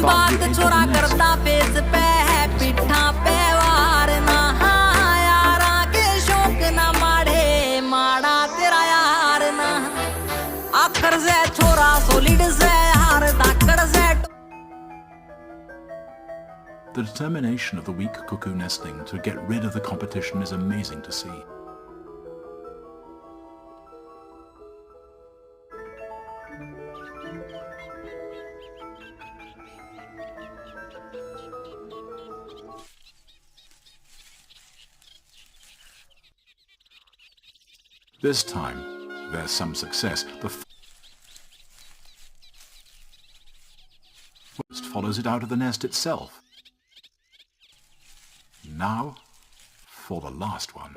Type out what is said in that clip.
बात the edge of छोरा the nest. करता पेज पे है पिठा पे वार ना यारा के शौक ना माढ़े माड़ा तेरा यार ना आखर से छोरा सोलिड से हार धाकड़ से The determination of the weak cuckoo nestling to get rid of the competition is amazing to see. This time, there's some success. The first follows it out of the nest itself. Now, for the last one.